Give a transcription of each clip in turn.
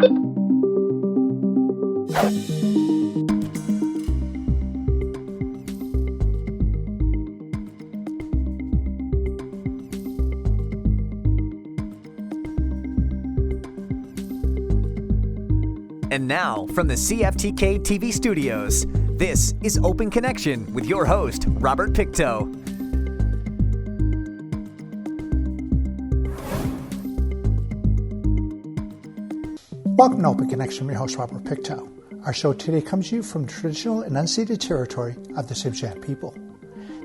And now, from the CFTK-TV studios, this is Open Connection with your host, Robert Pictou. Welcome to Open Connection, I'm your host, Robert Pictou. Our show today comes to you from traditional and unceded territory of the Sibshan people.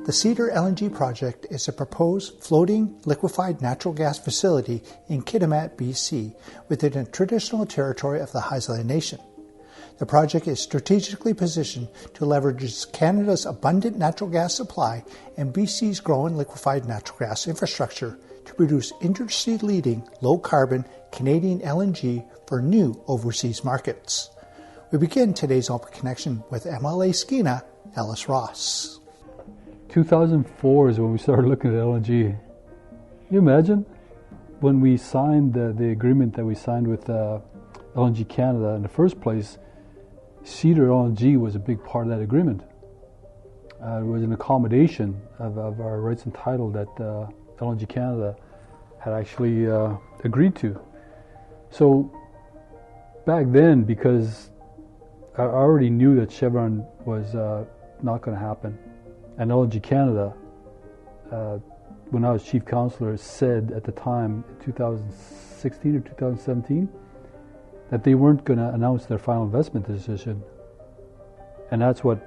The Cedar LNG project is a proposed floating liquefied natural gas facility in Kitimat, BC, within the traditional territory of the Haisla Nation. The project is strategically positioned to leverage Canada's abundant natural gas supply and BC's growing liquefied natural gas infrastructure to produce industry-leading low-carbon Canadian LNG for new overseas markets. We begin today's Open Connection with MLA Skeena, Ellis Ross. 2004 is when we started looking at LNG. Can you imagine? When we signed the agreement that we signed with LNG Canada in the first place, Cedar LNG was a big part of that agreement. It was an accommodation of our rights and title that LNG Canada had actually agreed to. So back then, because I already knew that Chevron was not going to happen, and LNG Canada, when I was chief counselor, said at the time, in 2016 or 2017, that they weren't going to announce their final investment decision. And that's what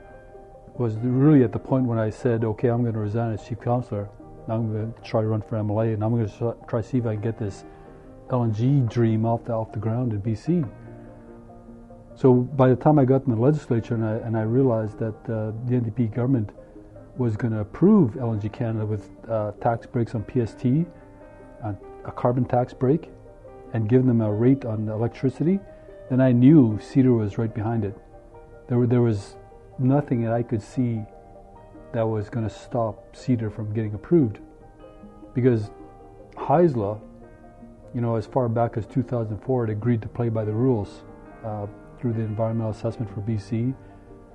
was really at the point when I said, okay, I'm going to resign as chief counselor. I'm going to try to run for MLA, and I'm going to try to see if I can get this LNG dream off the ground in BC. So by the time I got in the legislature and I realized that the NDP government was going to approve LNG Canada with tax breaks on PST, a carbon tax break, and give them a rate on electricity, then I knew Cedar was right behind it. There was nothing that I could see that was going to stop Cedar from getting approved. Because Haisla, as far back as 2004, it agreed to play by the rules through the environmental assessment for BC,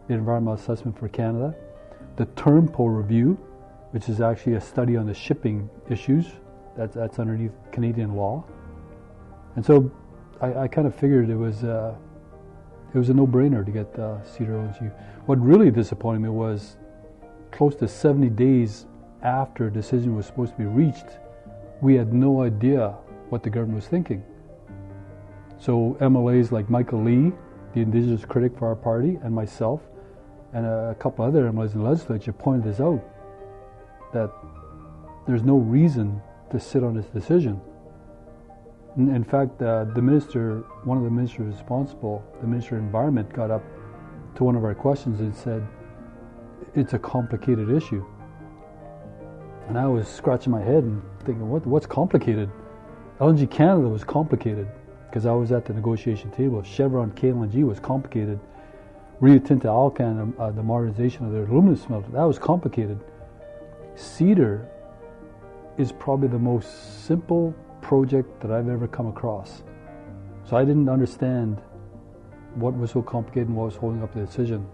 the environmental assessment for Canada, the Turnpole Review, which is actually a study on the shipping issues, that's underneath Canadian law. And so I kind of figured it was a no-brainer to get Cedar LNG. What really disappointed me was close to 70 days after a decision was supposed to be reached, we had no idea what the government was thinking. So MLAs like Michael Lee, the Indigenous critic for our party, and myself, and a couple other MLAs in the legislature pointed this out, that there's no reason to sit on this decision. In fact, one of the ministers responsible, the Minister of Environment, got up to one of our questions and said, it's a complicated issue. And I was scratching my head and thinking, what's complicated? LNG Canada was complicated because I was at the negotiation table. Chevron KLNG was complicated. Rio Tinto Alcan, the modernization of their aluminum smelter, that was complicated. Cedar is probably the most simple project that I've ever come across. So I didn't understand what was so complicated and what was holding up the decision.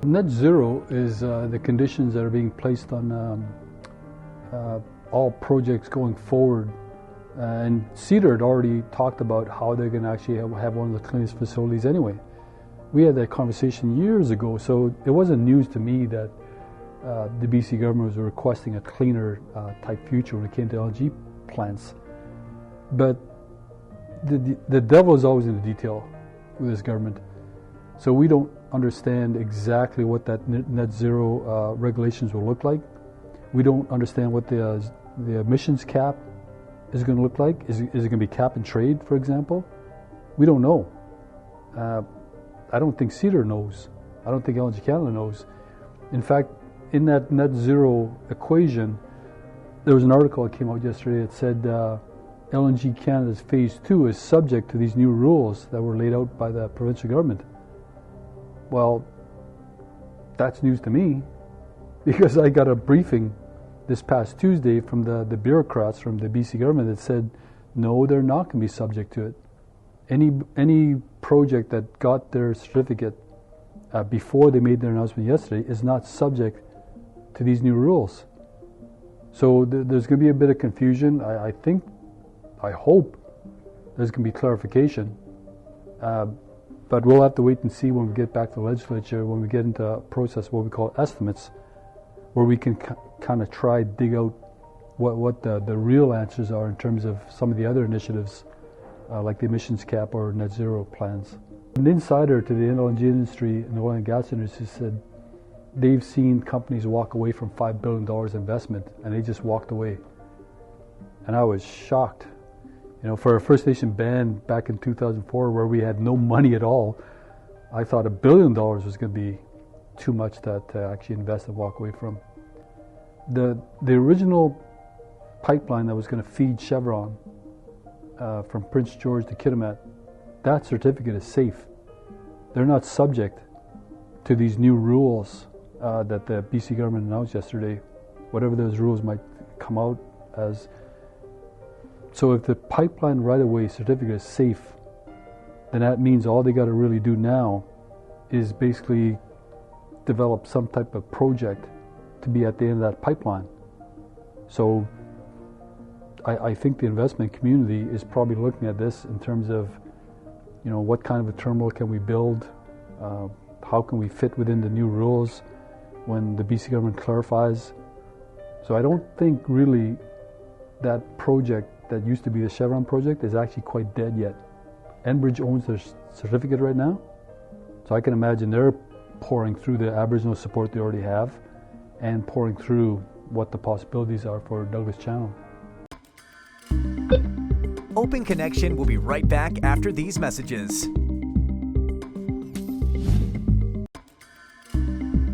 Net zero is the conditions that are being placed on all projects going forward. And Cedar had already talked about how they're going to actually have one of the cleanest facilities anyway. We had that conversation years ago, so it wasn't news to me that the BC government was requesting a cleaner type future when it came to LNG plants. But the devil is always in the detail with this government. So we don't understand exactly what that net zero regulations will look like. We don't understand what the emissions cap is going to look like. Is it going to be cap and trade, for example? We don't know. I don't think Cedar knows. I don't think LNG Canada knows. In fact, in that net zero equation, there was an article that came out yesterday that said LNG Canada's phase 2 is subject to these new rules that were laid out by the provincial government. Well, that's news to me, because I got a briefing this past Tuesday from the bureaucrats from the BC government that said, no, they're not going to be subject to it. Any project that got their certificate before they made their announcement yesterday is not subject to these new rules. So there's going to be a bit of confusion. I hope there's going to be clarification. But we'll have to wait and see when we get back to the legislature, when we get into a process, what we call estimates, where we can kind of try to dig out what the real answers are in terms of some of the other initiatives, like the emissions cap or net zero plans. An insider to the LNG industry and the oil and gas industry said they've seen companies walk away from $5 billion investment, and they just walked away. And I was shocked. You know, for a First Nation band back in 2004 where we had no money at all, I thought $1 billion was going to be too much to actually invest and walk away from. The original pipeline that was going to feed Chevron from Prince George to Kitimat, that certificate is safe. They're not subject to these new rules that the BC government announced yesterday, whatever those rules might come out as. So if the pipeline right-of-way certificate is safe, then that means all they got to really do now is basically develop some type of project to be at the end of that pipeline. So I think the investment community is probably looking at this in terms of, you know, what kind of a terminal can we build? How can we fit within the new rules when the BC government clarifies? So I don't think really that project that used to be the Chevron project is actually quite dead yet. Enbridge owns their certificate right now, so I can imagine they're pouring through the Aboriginal support they already have and pouring through what the possibilities are for Douglas Channel. Open Connection will be right back after these messages.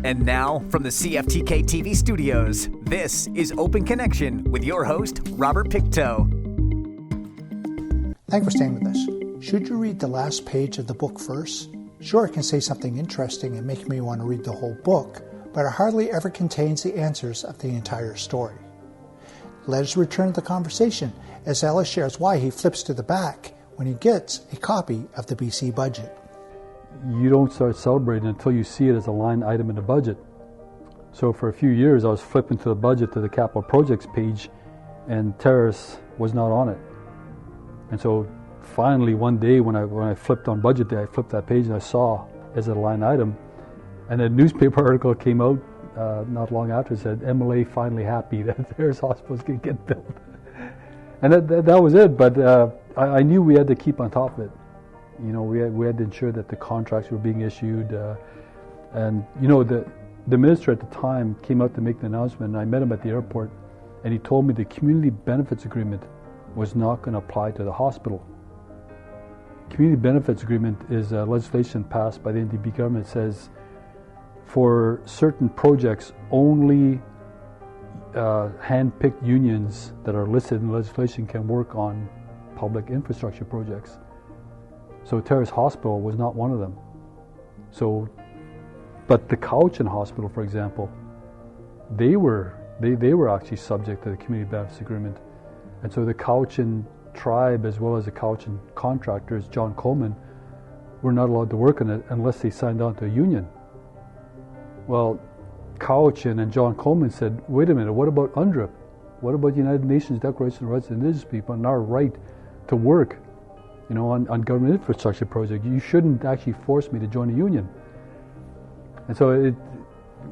And now, from the CFTK-TV studios, this is Open Connection with your host, Robert Pictou. Thanks for staying with us. Should you read the last page of the book first? Sure, it can say something interesting and make me want to read the whole book, but it hardly ever contains the answers of the entire story. Let us return to the conversation as Ellis shares why he flips to the back when he gets a copy of the BC budget. You don't start celebrating until you see it as a line item in the budget. So for a few years I was flipping to the budget to the capital projects page, and Terrace was not on it. And so finally one day when I flipped on budget day, I flipped that page and I saw as a line item, and a newspaper article came out not long after, said MLA finally happy that Terrace Hospital is going to get built. And that was it, but I knew we had to keep on top of it. You know, we had to ensure that the contracts were being issued, and you know, the minister at the time came out to make the announcement, and I met him at the airport, and he told me the community benefits agreement was not going to apply to the hospital. Community benefits agreement is legislation passed by the NDP government. It says for certain projects only hand-picked unions that are listed in legislation can work on public infrastructure projects. So Terrace Hospital was not one of them. So, but the Cowichan Hospital, for example, they were actually subject to the community benefits agreement, and so the Cowichan tribe, as well as the Cowichan contractors, John Coleman, were not allowed to work on it unless they signed on to a union. Well, Cowichan and John Coleman said, "Wait a minute, what about UNDRIP? What about the United Nations Declaration of Rights of Indigenous People and our right to work, you know, on government infrastructure projects? You shouldn't actually force me to join a union." And so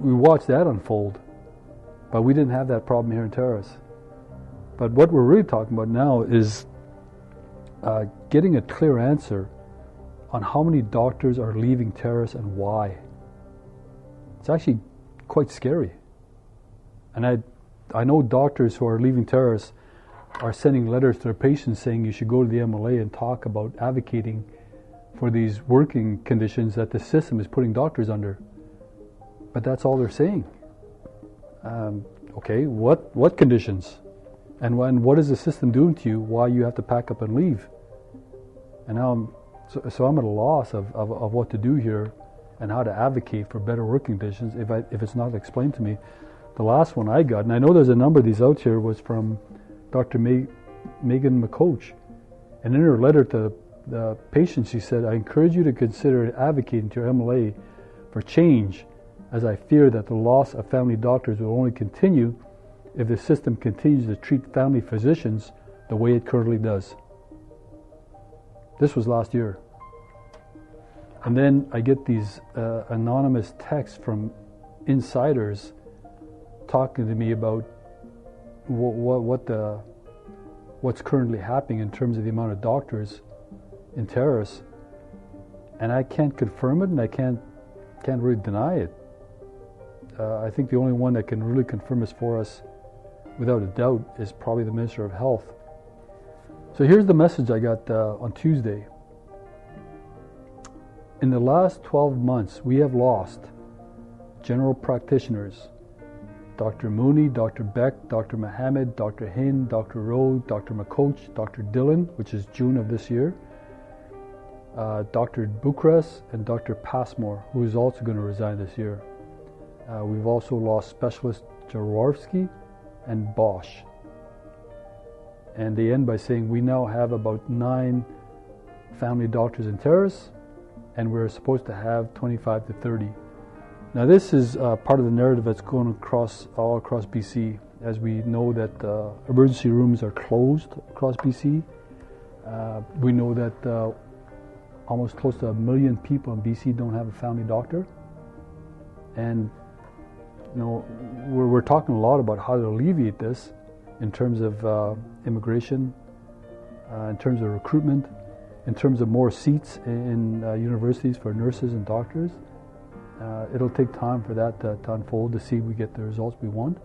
we watched that unfold, but we didn't have that problem here in Terrace. But what we're really talking about now is getting a clear answer on how many doctors are leaving Terrace and why. It's actually quite scary. And I know doctors who are leaving Terrace are sending letters to their patients saying you should go to the MLA and talk about advocating for these working conditions that the system is putting doctors under. But that's all they're saying. Okay, what conditions? And what is the system doing to you? Why you have to pack up and leave? And now I'm at a loss of what to do here and how to advocate for better working conditions if it's not explained to me. The last one I got, and I know there's a number of these out here, was from Dr. Megan McCoach. And in her letter to the patient, she said, I encourage you to consider advocating to your MLA for change, as I fear that the loss of family doctors will only continue if the system continues to treat family physicians the way it currently does. This was last year. And then I get these anonymous texts from insiders talking to me about what's currently happening in terms of the amount of doctors in Terrace, and I can't confirm it, and I can't really deny it. I think the only one that can really confirm this for us without a doubt is probably the Minister of Health. So here's the message I got on Tuesday. In the last 12 months, we have lost general practitioners: Dr. Mooney, Dr. Beck, Dr. Mohammed, Dr. Hind, Dr. Rowe, Dr. McCoach, Dr. Dillon, which is June of this year, Dr. Bucras, and Dr. Passmore, who is also going to resign this year. We've also lost specialist Jaworski and Bosch. And they end by saying we now have about 9 family doctors in Terrace, and we're supposed to have 25 to 30. Now this is part of the narrative that's going all across BC, as we know that emergency rooms are closed across BC. We know that almost close to 1 million people in BC don't have a family doctor. And we're talking a lot about how to alleviate this in terms of immigration, in terms of recruitment, in terms of more seats in universities for nurses and doctors. It'll take time for that to unfold to see if we get the results we want.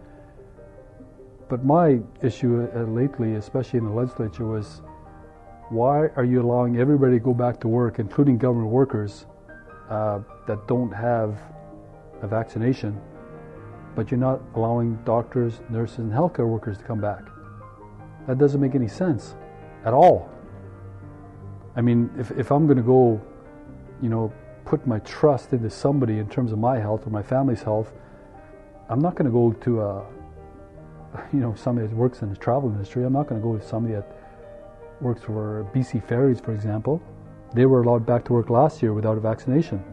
But my issue lately, especially in the legislature, was why are you allowing everybody to go back to work, including government workers that don't have a vaccination, but you're not allowing doctors, nurses, and healthcare workers to come back? That doesn't make any sense at all. I mean, if I'm going to go, put my trust into somebody in terms of my health or my family's health, I'm not going to go to somebody that works in the travel industry. I'm not going to go to somebody that works for BC Ferries, for example. They were allowed back to work last year without a vaccination.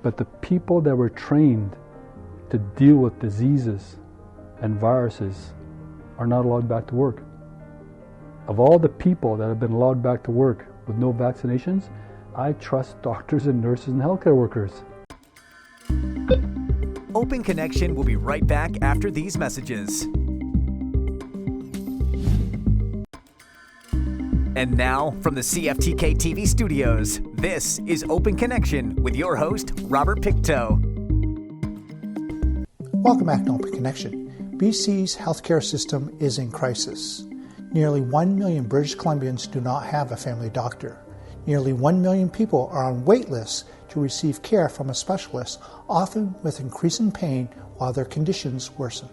But the people that were trained to deal with diseases and viruses are not allowed back to work. Of all the people that have been allowed back to work with no vaccinations, I trust doctors and nurses and healthcare workers. Open Connection will be right back after these messages. And now, from the CFTK-TV studios, this is Open Connection with your host, Robert Pictou. Welcome back to Open Connection. BC's healthcare system is in crisis. Nearly 1 million British Columbians do not have a family doctor. Nearly 1 million people are on wait lists to receive care from a specialist, often with increasing pain while their conditions worsen.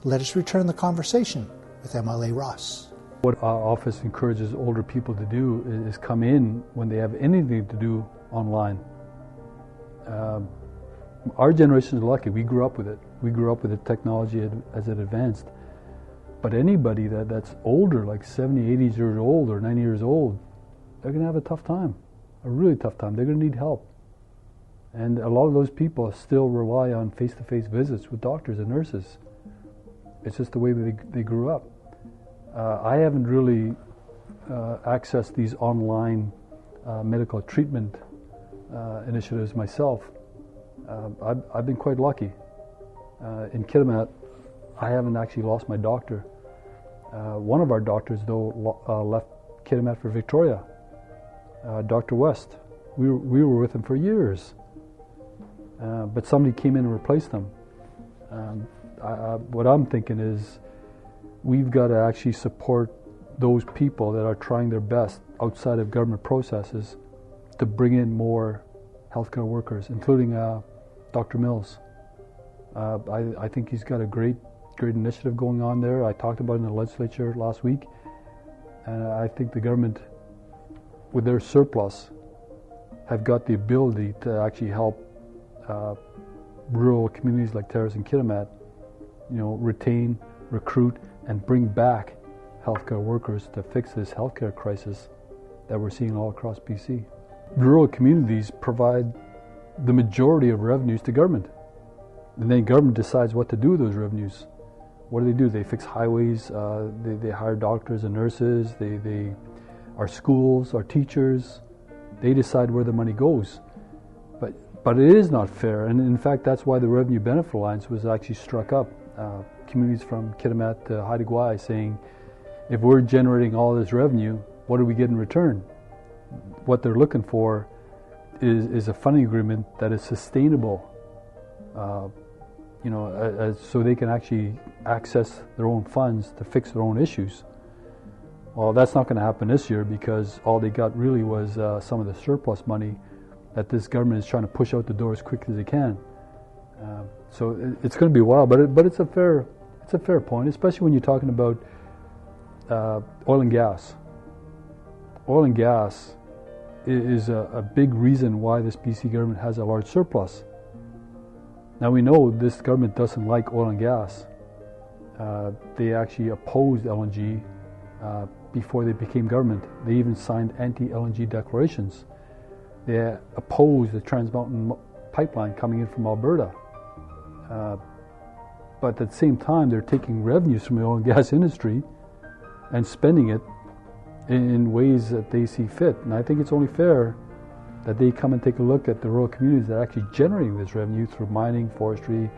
Let us return the conversation with MLA Ross. What our office encourages older people to do is come in when they have anything to do online. Our generation is lucky. We grew up with it. We grew up with the technology as it advanced. But anybody that's older, like 70, 80 years old or 90 years old, they're going to have a tough time, a really tough time. They're going to need help. And a lot of those people still rely on face-to-face visits with doctors and nurses. It's just the way they grew up. I haven't really accessed these online medical treatment initiatives myself. I've been quite lucky. In Kitimat, I haven't actually lost my doctor. One of our doctors, though, left Kitimat for Victoria. Dr. West. We were with him for years. But somebody came in and replaced him. What I'm thinking is we've got to actually support those people that are trying their best outside of government processes to bring in more healthcare workers, including Dr. Mills. I think he's got a great initiative going on there. I talked about it in the legislature last week, and I think the government, with their surplus, have got the ability to actually help rural communities like Terrace and Kitimat, retain, recruit, and bring back healthcare workers to fix this healthcare crisis that we're seeing all across BC. Rural communities provide the majority of revenues to government. And then government decides what to do with those revenues. What do? They fix highways, they hire doctors and nurses, our schools, our teachers, they decide where the money goes. But it is not fair, and in fact that's why the Revenue Benefit Alliance was actually struck up. Communities from Kitimat to Haida Gwaii saying, if we're generating all this revenue, what do we get in return? What they're looking for is a funding agreement that is sustainable, so they can actually access their own funds to fix their own issues. Well, that's not going to happen this year because all they got really was some of the surplus money that this government is trying to push out the door as quickly as they can. So it's going to be a while, but it's a fair point, especially when you're talking about oil and gas. Oil and gas is a big reason why this BC government has a large surplus. Now we know this government doesn't like oil and gas. They actually opposed LNG before they became government. They even signed anti-LNG declarations. They opposed the Trans Mountain pipeline coming in from Alberta. But at the same time, they're taking revenues from the oil and gas industry and spending it in ways that they see fit. And I think it's only fair that they come and take a look at the rural communities that are actually generating this revenue through mining, forestry,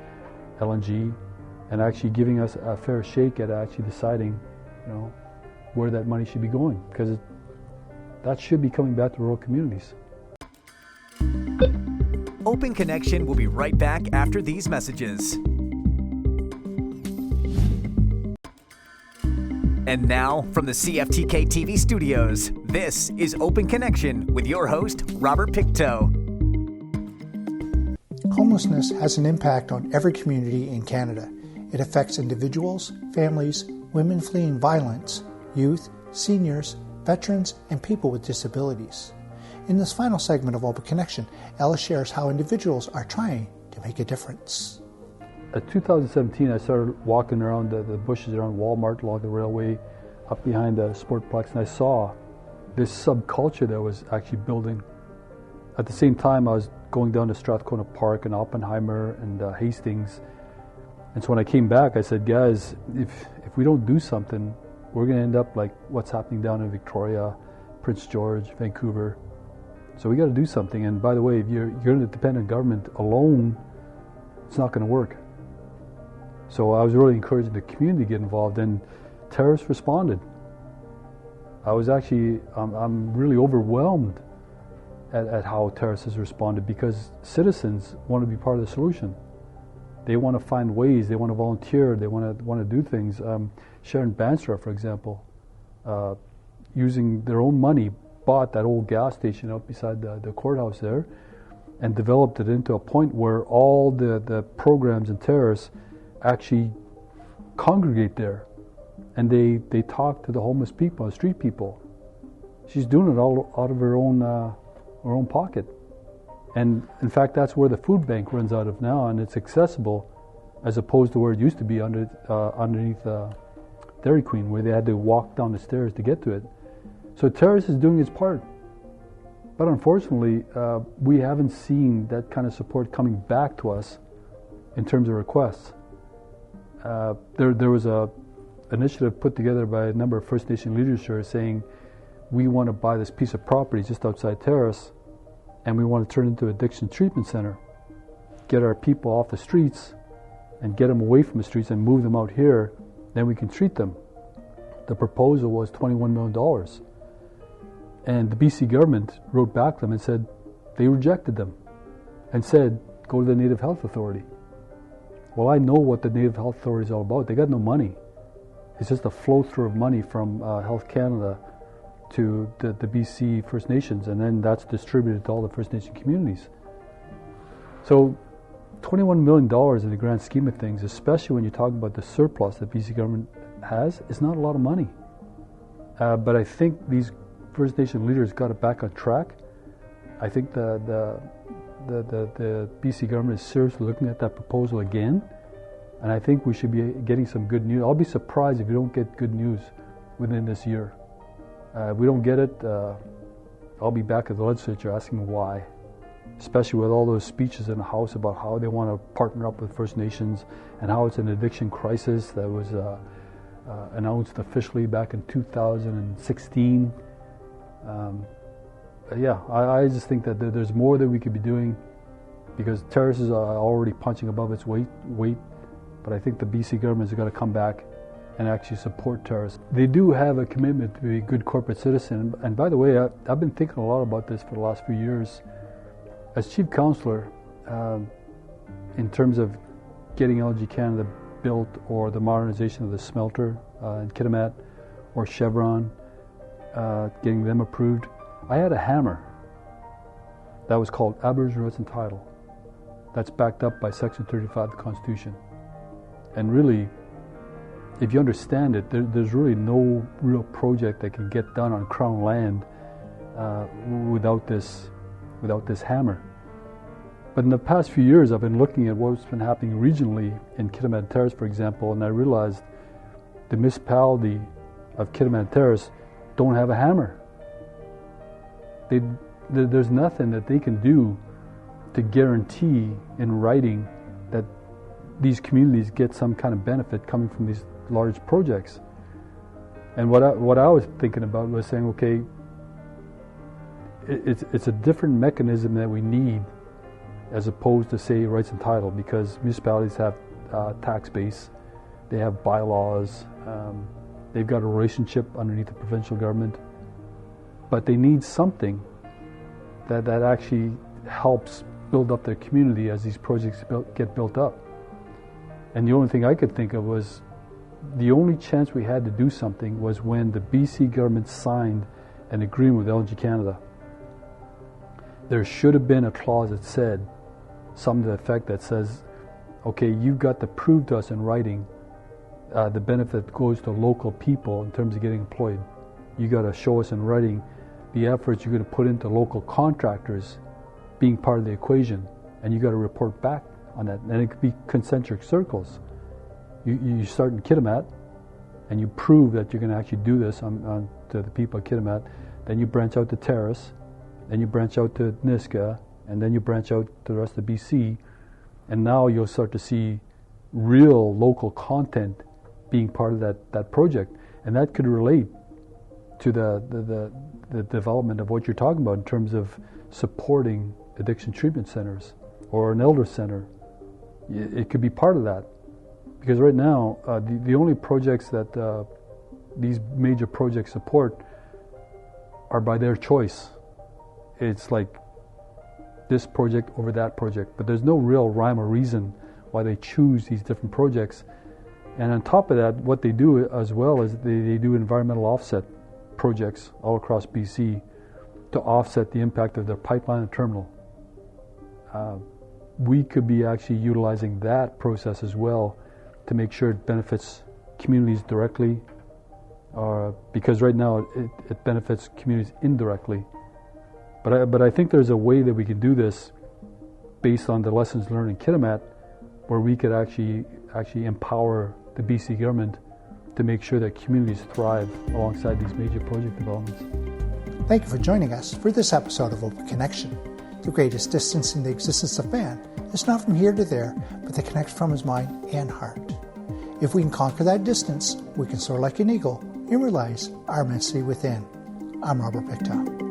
LNG, and actually giving us a fair shake at actually deciding, where that money should be going, because that should be coming back to rural communities. Open Connection will be right back after these messages. And now, from the CFTK-TV studios, this is Open Connection with your host, Robert Pictou. Homelessness has an impact on every community in Canada. It affects individuals, families, women fleeing violence, youth, seniors, veterans, and people with disabilities. In this final segment of Open Connection, Ellis shares how individuals are trying to make a difference. In 2017, I started walking around the bushes around Walmart, along the railway, up behind the Sportplex, and I saw this subculture that was actually building. At the same time, I was going down to Strathcona Park and Oppenheimer and Hastings. And so when I came back, I said, guys, if we don't do something, we're going to end up like what's happening down in Victoria, Prince George, Vancouver. So we got to do something. And by the way, if you're going to depend on government alone, it's not going to work. So I was really encouraging the community to get involved, and terrorists responded. I was actually, I'm really overwhelmed at how terrorists has responded, because citizens want to be part of the solution. They want to find ways, they want to volunteer, they want to do things. Sharon Banstra, for example, using their own money, bought that old gas station out beside the courthouse there and developed it into a point where all the programs and terrorists actually congregate there, and they talk to the homeless people, the street people. She's doing it all out of her own pocket, and in fact that's where the food bank runs out of now, and it's accessible as opposed to where it used to be underneath Dairy Queen, where they had to walk down the stairs to get to it. So Terrace is doing its part, but unfortunately we haven't seen that kind of support coming back to us in terms of requests. There was a initiative put together by a number of First Nation leaders here saying, we want to buy this piece of property just outside Terrace, and we want to turn it into an addiction treatment center, get our people off the streets and get them away from the streets and move them out here, then we can treat them. The proposal was $21 million. And the BC government wrote back to them and said they rejected them and said, go to the Native Health Authority. Well, I know what the Native Health Authority is all about. They got no money. It's just a flow through of money from Health Canada to the BC First Nations, and then that's distributed to all the First Nation communities. So $21 million in the grand scheme of things, especially when you're talking about the surplus that BC government has, is not a lot of money. But I think these First Nation leaders got it back on track. I think the BC government is seriously looking at that proposal again, and I think we should be getting some good news. I'll be surprised if we don't get good news within this year. If we don't get it, I'll be back at the legislature asking why, especially with all those speeches in the House about how they want to partner up with First Nations and how it's an addiction crisis that was announced officially back in 2016. I just think that there's more that we could be doing, because terraces are already punching above its weight, but I think the BC government has got to come back and actually support terrace. They do have a commitment to be a good corporate citizen, and by the way, I've been thinking a lot about this for the last few years. As Chief Councillor, in terms of getting LNG Canada built, or the modernization of the smelter in Kitimat, or Chevron, getting them approved, I had a hammer that was called Aboriginal Rights and Title. That's backed up by Section 35 of the Constitution. And really, if you understand it, there's really no real project that can get done on Crown land without this hammer. But in the past few years, I've been looking at what's been happening regionally in Kitimat Terrace, for example, and I realized the municipality of Kitimat Terrace don't have a hammer. There's nothing that they can do to guarantee in writing that these communities get some kind of benefit coming from these large projects. And what I was thinking about was saying, okay, it's a different mechanism that we need, as opposed to, say, rights and title, because municipalities have tax base, they have bylaws, they've got a relationship underneath the provincial government, but they need something that actually helps build up their community as these projects get built up. And the only thing I could think of was, the only chance we had to do something was when the BC government signed an agreement with LNG Canada. There should have been a clause that said, something to the effect that says, okay, you've got to prove to us in writing the benefit goes to local people in terms of getting employed. You got to show us in writing the efforts you're going to put into local contractors being part of the equation, and you got to report back on that. And it could be concentric circles. You start in Kitimat, and you prove that you're going to actually do this to the people of Kitimat. Then you branch out to Terrace, then you branch out to Niska, and then you branch out to the rest of BC, and now you'll start to see real local content being part of that project, and that could relate to the development of what you're talking about in terms of supporting addiction treatment centers or an elder center. It could be part of that, because right now the only projects that these major projects support are by their choice. It's like this project over that project, but there's no real rhyme or reason why they choose these different projects. And on top of that, what they do as well is they do environmental offset projects all across BC to offset the impact of their pipeline and terminal. We could be actually utilizing that process as well to make sure it benefits communities directly, because right now it benefits communities indirectly. But I think there's a way that we can do this based on the lessons learned in Kitimat, where we could actually empower the BC government to make sure that communities thrive alongside these major project developments. Thank you for joining us for this episode of Open Connection. The greatest distance in the existence of man is not from here to there, but the connection from his mind and heart. If we can conquer that distance, we can soar like an eagle and realize our immensity within. I'm Robert Pictou.